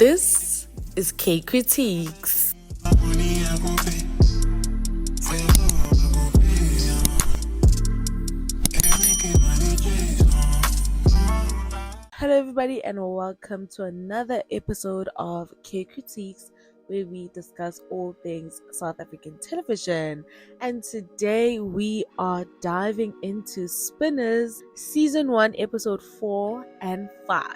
This is Kay Kritiques. Hello everybody and welcome to another episode of Kay Kritiques, where we discuss all things South African television. And today we are diving into Spinners Season 1 Episode 4 and 5.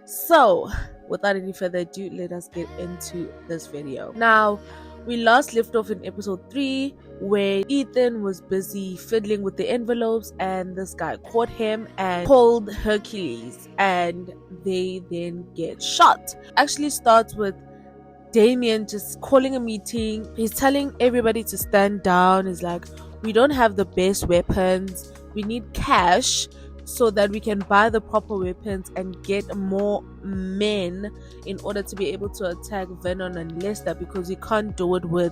So without any further ado, let us get into this video. Now, we last left off in episode 3 where Ethan was busy fiddling with the envelopes and this guy caught him and called Hercules and they then get shot. Actually starts with Damien just calling a meeting. He's telling everybody to stand down. He's like, we don't have the best weapons. We need cash so that we can buy the proper weapons and get more men in order to be able to attack Vernon and Lester, because we can't do it with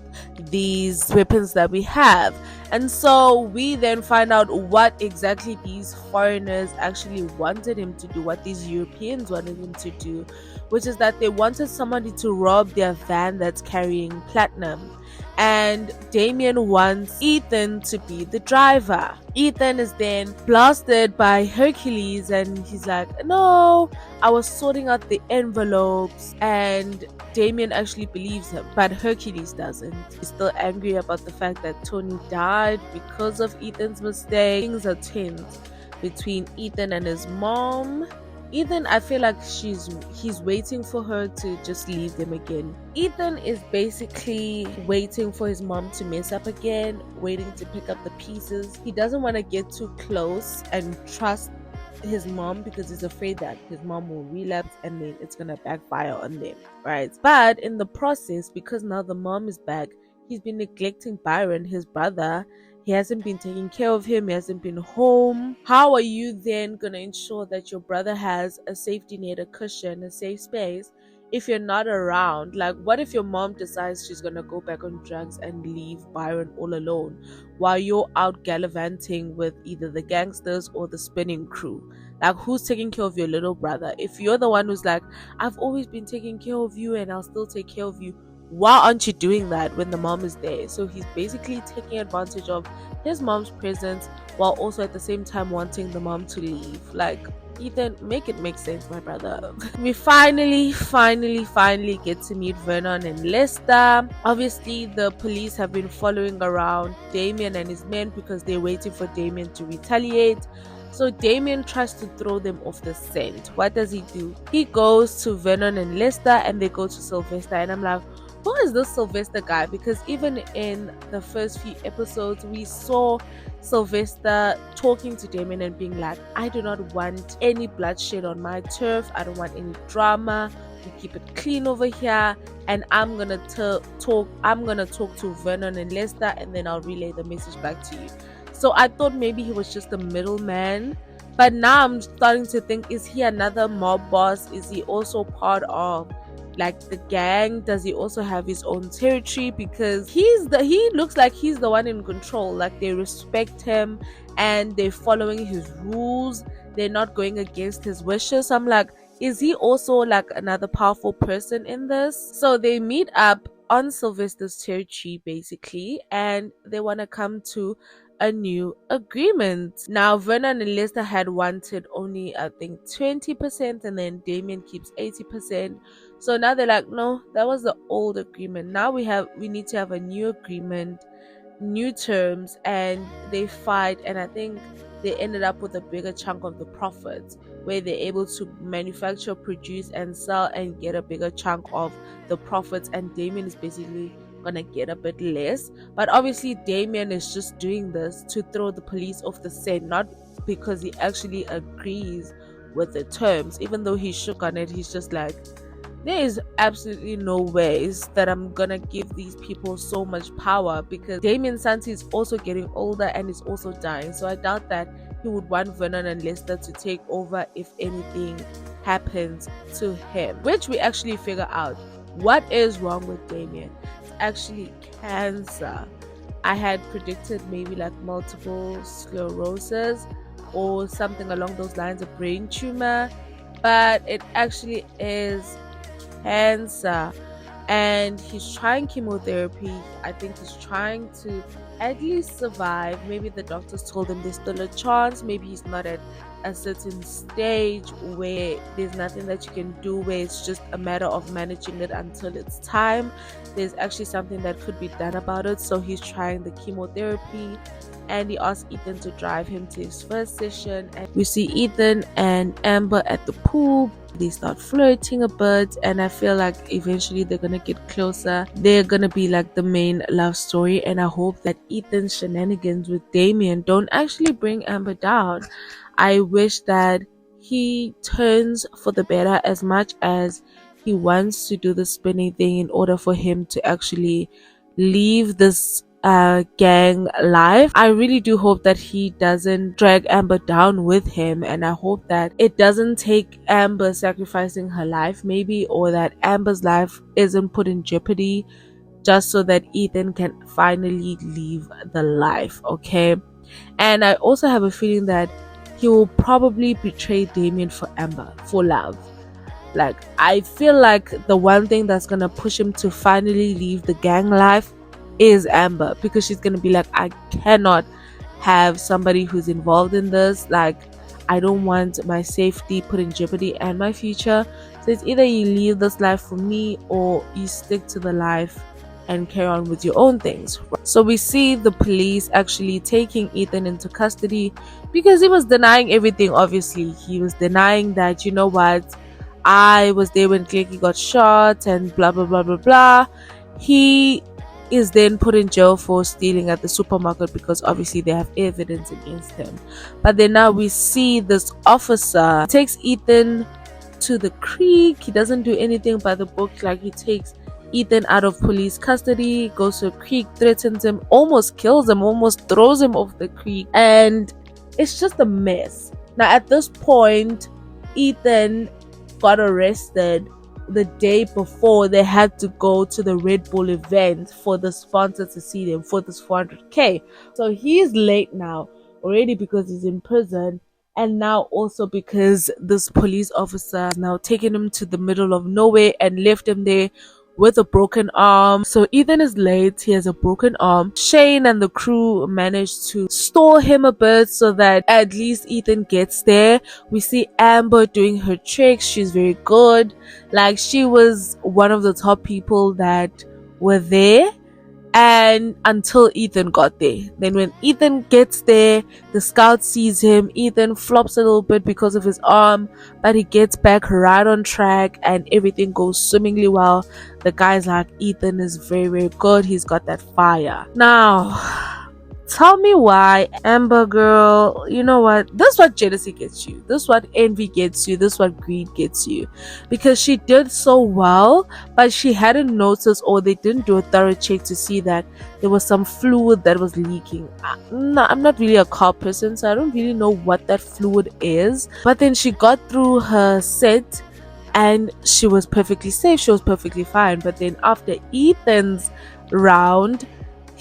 these weapons that we have. And so we then find out what exactly these foreigners actually wanted him to do, what these Europeans wanted him to do, which is that they wanted somebody to rob their van that's carrying platinum. And Damien wants Ethan to be the driver. Ethan is then blasted by Hercules and he's like, no, I was sorting out the envelopes. And Damien actually believes him, but Hercules doesn't. He's still angry about the fact that Tony died because of Ethan's mistake. Things are tense between Ethan and his mom. Ethan, I feel like he's waiting for her to just leave them again. Ethan is basically waiting for his mom to mess up again, waiting to pick up the pieces. He doesn't want to get too close and trust his mom because he's afraid that his mom will relapse and then it's gonna backfire on them, right? But in the process, because now the mom is back, he's been neglecting Byron, his brother. He hasn't been taking care of him. He hasn't been home. How are you then going to ensure that your brother has a safety net, a cushion, a safe space if you're not around? Like, what if your mom decides she's going to go back on drugs and leave Byron all alone while you're out gallivanting with either the gangsters or the spinning crew? Like, who's taking care of your little brother? If you're the one who's like, I've always been taking care of you and I'll still take care of you, why aren't you doing that when the mom is there? So he's basically taking advantage of his mom's presence while also at the same time wanting the mom to leave. Like, Ethan, make it make sense, my brother. We finally get to meet Vernon and Lester. Obviously, the police have been following around Damian and his men because they're waiting for Damian to retaliate. So Damien tries to throw them off the scent. What does he do? He goes to Vernon and Lester and they go to Sylvester, and I'm like, who is this Sylvester guy? Because even in the first few episodes we saw Sylvester talking to Damien and being like, I do not want any bloodshed on my turf, I don't want any drama, we keep it clean over here, and I'm gonna talk to Vernon and Lester and then I'll relay the message back to you. So I thought maybe he was just a middleman, but now I'm starting to think, is he another mob boss? Is he also part of like the gang? Does he also have his own territory? Because he looks like he's the one in control. Like, they respect him and they're following his rules, they're not going against his wishes. I'm like, is he also like another powerful person in this? So they meet up on Sylvester's territory basically, and they want to come to a new agreement. Now Vernon and Lester had wanted only I think 20% and then Damien keeps 80%. So now they're like, no, that was the old agreement. Now we need to have a new agreement, new terms, and they fight, and I think they ended up with a bigger chunk of the profits where they're able to manufacture, produce and sell and get a bigger chunk of the profits, and Damien is basically gonna get a bit less. But obviously Damien is just doing this to throw the police off the scent, not because he actually agrees with the terms. Even though he shook on it, he's just like, there is absolutely no ways that I'm gonna give these people so much power, because Damien Santi is also getting older and is also dying, so I doubt that he would want Vernon and Lester to take over if anything happens to him, which we actually figure out what is wrong with Damien. It's actually cancer. I had predicted maybe like multiple sclerosis or something along those lines, of brain tumor, but it actually is cancer, and he's trying chemotherapy. I think he's trying to at least survive. Maybe the doctors told him there's still a chance. Maybe he's not at a certain stage where there's nothing that you can do, where it's just a matter of managing it until it's time. There's actually something that could be done about it. So he's trying the chemotherapy, and he asks Ethan to drive him to his first session. And we see Ethan and Amber at the pool. They start flirting a bit, and I feel like eventually they're gonna get closer. They're gonna be like the main love story, and I hope that Ethan's shenanigans with Damien don't actually bring Amber down. I wish that he turns for the better, as much as he wants to do the spinning thing in order for him to actually leave this gang life. I really do hope that he doesn't drag Amber down with him, and I hope that it doesn't take Amber sacrificing her life maybe, or that Amber's life isn't put in jeopardy just so that Ethan can finally leave the life, okay? And I also have a feeling that he will probably betray Damien for Amber, for love. Like, I feel like the one thing that's gonna push him to finally leave the gang life is Amber, because she's gonna be like, I cannot have somebody who's involved in this. Like, I don't want my safety put in jeopardy and my future. So it's either you leave this life for me, or you stick to the life and carry on with your own things. So we see the police actually taking Ethan into custody, because he was denying everything. Obviously, he was denying that, you know what, I was there when Katlego got shot and blah blah blah blah blah. He is then put in jail for stealing at the supermarket, because obviously they have evidence against him. But then now we see this officer takes Ethan to the creek. He doesn't do anything by the book. Like, he takes Ethan out of police custody, goes to a creek, threatens him, almost kills him, almost throws him off the creek, and it's just a mess. Now at this point, Ethan got arrested the day before they had to go to the Red Bull event for the sponsor to see them for this 400k. So he's late now already, because he's in prison, and now also because this police officer has now taken him to the middle of nowhere and left him there with a broken arm. So Ethan is late, he has a broken arm. Shane and the crew managed to stall him a bit so that at least Ethan gets there. We see Amber doing her tricks. She's very good. Like, she was one of the top people that were there, and until Ethan got there. Then when Ethan gets there, the scout sees him. Ethan flops a little bit because of his arm, but he gets back right on track and everything goes swimmingly well. The guy's like, Ethan is very very good, he's got that fire. Now tell me why, Amber girl, you know what, this is what jealousy gets you, this is what envy gets you, this is what greed gets you. Because she did so well, but she hadn't noticed, or they didn't do a thorough check to see that there was some fluid that was leaking. I'm not really a car person, so I don't really know what that fluid is. But then she got through her set and she was perfectly safe, she was perfectly fine. But then after Ethan's round,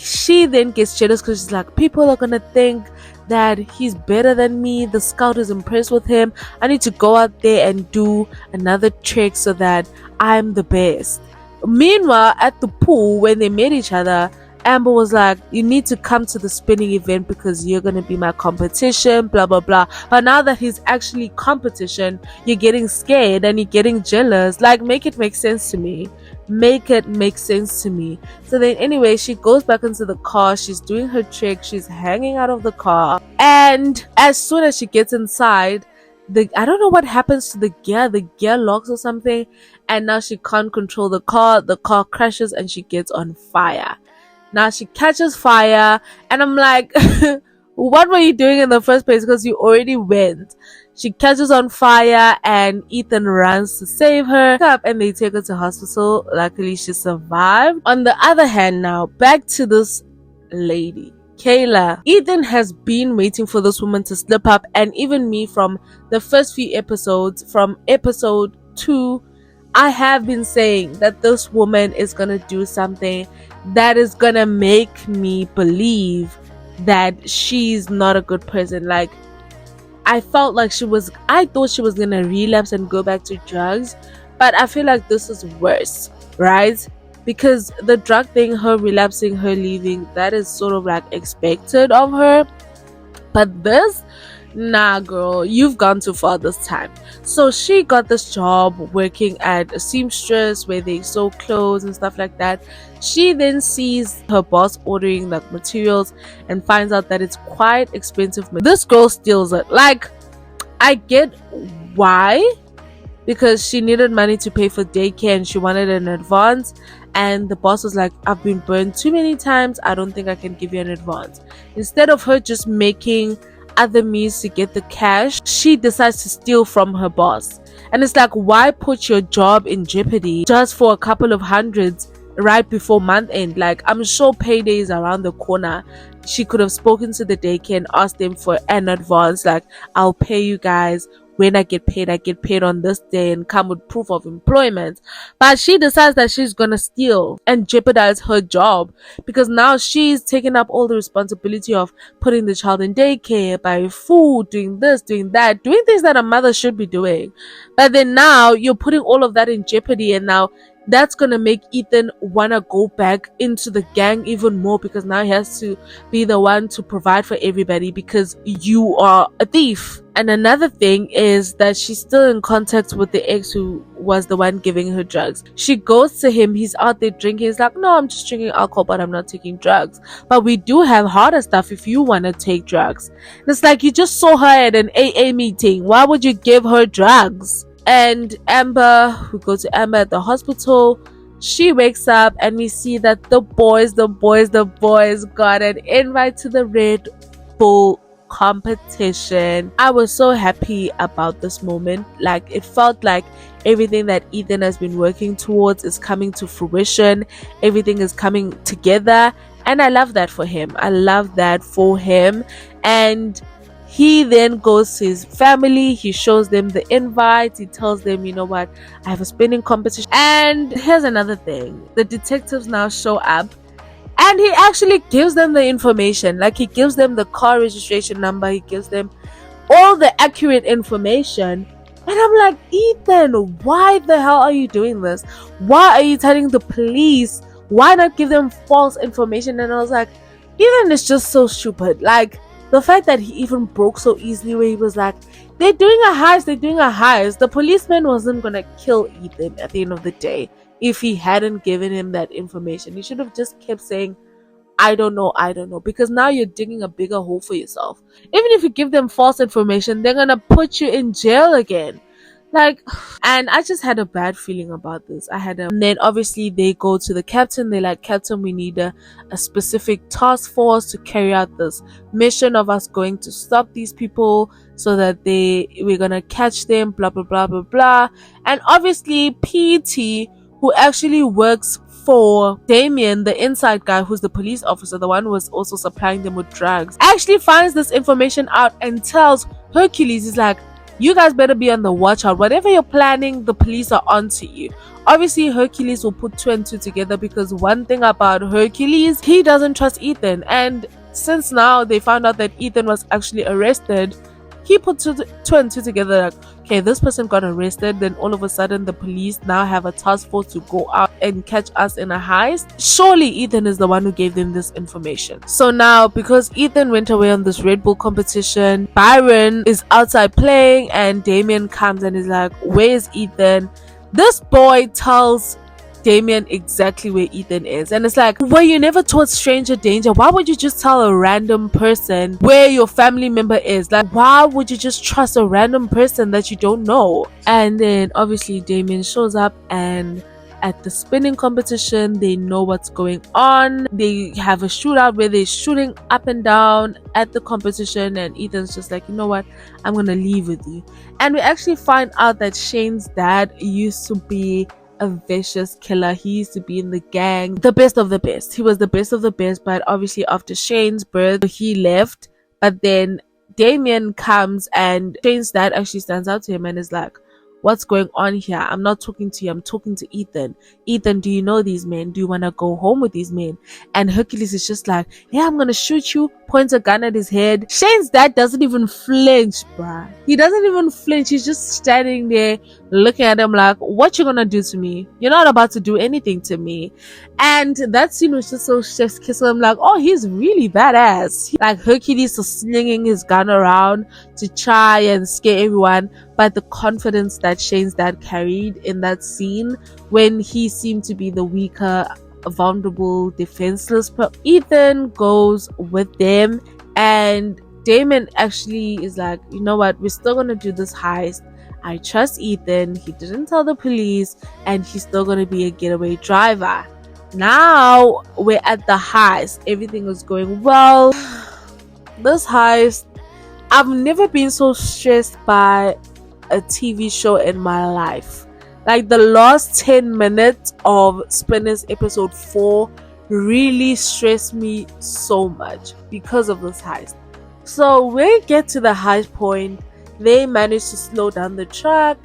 she then gets jealous, because she's like, people are gonna think that he's better than me, the scout is impressed with him, I need to go out there and do another trick so that I'm the best. Meanwhile, at the pool, when they met each other, Amber was like, you need to come to the spinning event because you're gonna be my competition, blah blah blah. But now that he's actually competition, you're getting scared and you're getting jealous. Like, make it make sense to me. Make it make sense to me. So then anyway, she goes back into the car, she's doing her trick, she's hanging out of the car, and as soon as she gets inside, I don't know what happens to the gear locks or something, and now she can't control the car crashes and she gets on fire. Now she catches fire, and I'm like, what were you doing in the first place? Because you already went. She catches on fire and Ethan runs to save her up, and they take her to hospital. Luckily she survived. On the other hand, now back to this lady, Kayla. Ethan has been waiting for this woman to slip up, and even me, from the first few episodes, from episode 2, I have been saying that this woman is gonna do something that is gonna make me believe that she's not a good person. Like, I thought she was gonna relapse and go back to drugs, But I feel like this is worse, right? Because the drug thing, her relapsing, her leaving, that is sort of like expected of her. But this, nah, girl, you've gone too far this time. So she got this job working at a seamstress where they sew clothes and stuff like that. She then sees her boss ordering like materials and finds out that it's quite expensive. This girl steals it. Like, I get why, because she needed money to pay for daycare and she wanted an advance, and the boss was like, I've been burned too many times, I don't think I can give you an advance. Instead of her just making other means to get the cash, she decides to steal from her boss. And it's like, why put your job in jeopardy just for a couple of hundreds right before month end? Like, I'm sure payday is around the corner. She could have spoken to the daycare and asked them for an advance, like, I'll pay you guys when I get paid on this day, and come with proof of employment. But she decides that she's gonna steal and jeopardize her job, because now she's taking up all the responsibility of putting the child in daycare, buying food, doing this, doing that, doing things that a mother should be doing. But then now you're putting all of that in jeopardy, and now that's gonna make Ethan wanna go back into the gang even more, because now he has to be the one to provide for everybody because you are a thief. And another thing is that she's still in contact with the ex who was the one giving her drugs. She goes to him, he's out there drinking, he's like, no, I'm just drinking alcohol, but I'm not taking drugs. But we do have harder stuff if you want to take drugs. And it's like, you just saw her at an AA meeting, why would you give her drugs? And Amber, we go to Amber at the hospital. She wakes up and we see that the boys got an invite to the Red Bull competition. I was so happy about this moment. Like, it felt like everything that Ethan has been working towards is coming to fruition. Everything is coming together, and I love that for him. And he then goes to his family, he shows them the invite, he tells them, you know what, I have a spinning competition. And here's another thing, the detectives now show up, and he actually gives them the information. Like, he gives them the car registration number, he gives them all the accurate information. And I'm like, Ethan, why the hell are you doing this? Why are you telling the police? Why not give them false information? And I was like, Ethan is just so stupid. Like, the fact that he even broke so easily, where he was like, they're doing a heist. The policeman wasn't gonna kill Ethan at the end of the day if he hadn't given him that information. He should have just kept saying, I don't know, because now you're digging a bigger hole for yourself. Even if you give them false information, they're gonna put you in jail again. Like, and I just had a bad feeling about this. And then obviously they go to the captain. They're like, Captain, we need a specific task force to carry out this mission of us going to stop these people so that we're gonna catch them, blah blah blah blah blah. And obviously PT, who actually works for Damien, the inside guy who's the police officer, the one who was also supplying them with drugs, actually finds this information out and tells Hercules, he's like, you guys better be on the watch out. Whatever you're planning, the police are onto you. Obviously, Hercules will put 2 and 2 together, because one thing about Hercules, he doesn't trust Ethan. And since now they found out that Ethan was actually arrested, he put 2 and 2 together, like, okay, this person got arrested, then all of a sudden the police now have a task force to go out and catch us in a heist. Surely Ethan is the one who gave them this information. So now, because Ethan went away on this Red Bull competition, Byron is outside playing, and Damien comes and is like, where's Ethan? This boy tells Damien exactly where Ethan is, and it's like, were you never taught stranger danger? Why would you just tell a random person where your family member is? Like, why would you just trust a random person that you don't know? And then obviously Damien shows up, and at the spinning competition, they know what's going on. They have a shootout where they're shooting up and down at the competition, and Ethan's just like, you know what, I'm gonna leave with you. And we actually find out that Shane's dad used to be a vicious killer. He used to be in the gang, the best of the best. He was the best of the best, but obviously after Shane's birth, he left. But then Damien comes, and Shane's dad actually stands out to him and is like, what's going on here? I'm not talking to you, I'm talking to Ethan. Ethan, do you know these men? Do you want to go home with these men? And Hercules is just like, yeah, I'm gonna shoot you, points a gun at his head. Shane's dad doesn't even flinch, bruh. He doesn't even flinch. He's just standing there looking at him like, what you gonna do to me? You're not about to do anything to me. And that scene was just so chef's kiss. I'm like, oh, he's really badass. Like Hercules was slinging his gun around to try and scare everyone, but the confidence that Shane's dad carried in that scene when he seemed to be the weaker, vulnerable, defenseless Ethan goes with them, and Damien actually is like, you know what, we're still gonna do this heist. I trust Ethan. He didn't tell the police, and he's still gonna be a getaway driver. Now we're at the heist. Everything is going well. This heist, I've never been so stressed by a TV show in my life. Like the last 10 minutes of Splinter's episode 4 really stressed me so much because of this heist. So we get to the heist point. They managed to slow down the truck.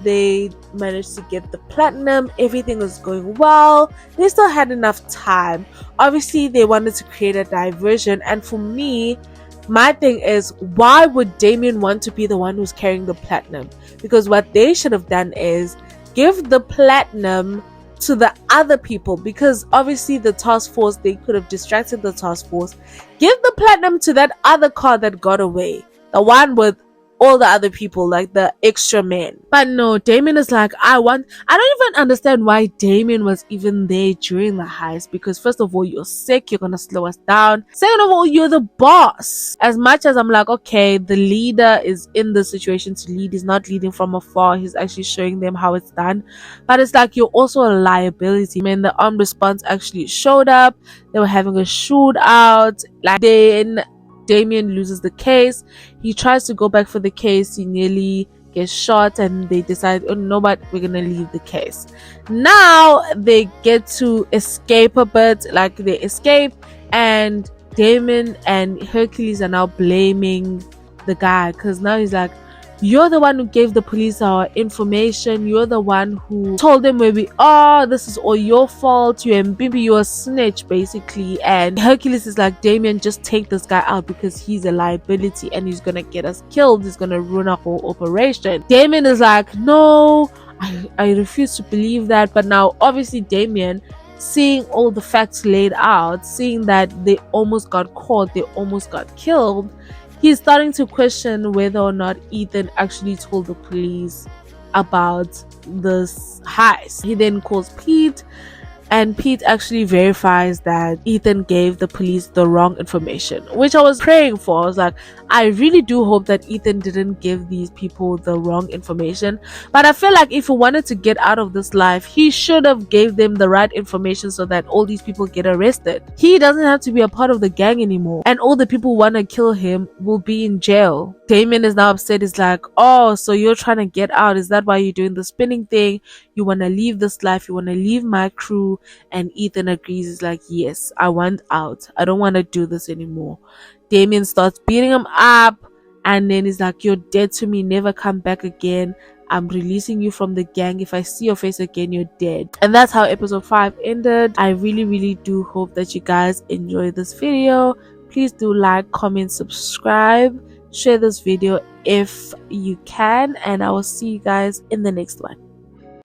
They managed to get the platinum. Everything was going well. They still had enough time. Obviously, they wanted to create a diversion. And for me, my thing is, why would Damien want to be the one who's carrying the platinum? Because what they should have done is give the platinum to the other people, because obviously the task force, they could have distracted the task force. Give the platinum to that other car that got away, the one with all the other people, like the extra men. But no, Damien is like, I don't even understand why Damien was even there during the heist, because first of all, you're sick, you're gonna slow us down. Second of all, you're the boss. As much as I'm like, okay, the leader is in the situation to lead, he's not leading from afar, he's actually showing them how it's done, but it's like you're also a liability. I mean, the armed response actually showed up, they were having a shootout, like then Damien loses the case. He tries to go back for the case. He nearly gets shot, and they decide, oh no, but we're gonna leave the case. Now they get to escape a bit. Like they escape, and Damien and Hercules are now blaming the guy, because now he's like, you're the one who gave the police our information. You're the one who told them where we are. This is all your fault. You're a snitch, basically. And Hercules is like, Damien, just take this guy out, because he's a liability and he's gonna get us killed. He's gonna ruin our whole operation. Damien is like, no, I refuse to believe that. But now, obviously, Damien, seeing all the facts laid out, seeing that they almost got caught, they almost got killed, he's starting to question whether or not Ethan actually told the police about this heist. He then calls Pete, and Pete actually verifies that Ethan gave the police the wrong information, which I was praying for. I was like, I really do hope that Ethan didn't give these people the wrong information. But I feel like if he wanted to get out of this life, he should have gave them the right information so that all these people get arrested. He doesn't have to be a part of the gang anymore, and all the people who want to kill him will be in jail. Damien is now upset. He's like, oh, so you're trying to get out? Is that why you're doing the spinning thing? You want to leave this life? You want to leave my crew? And Ethan agrees. He's like, yes, I want out. I don't want to do this anymore. Damien starts beating him up, and then he's like, you're dead to me. Never come back again. I'm releasing you from the gang. If I see your face again, you're dead. And that's how episode 5 ended. I really do hope that you guys enjoy this video. Please do like, comment, subscribe, share this video if you can, and I will see you guys in the next one.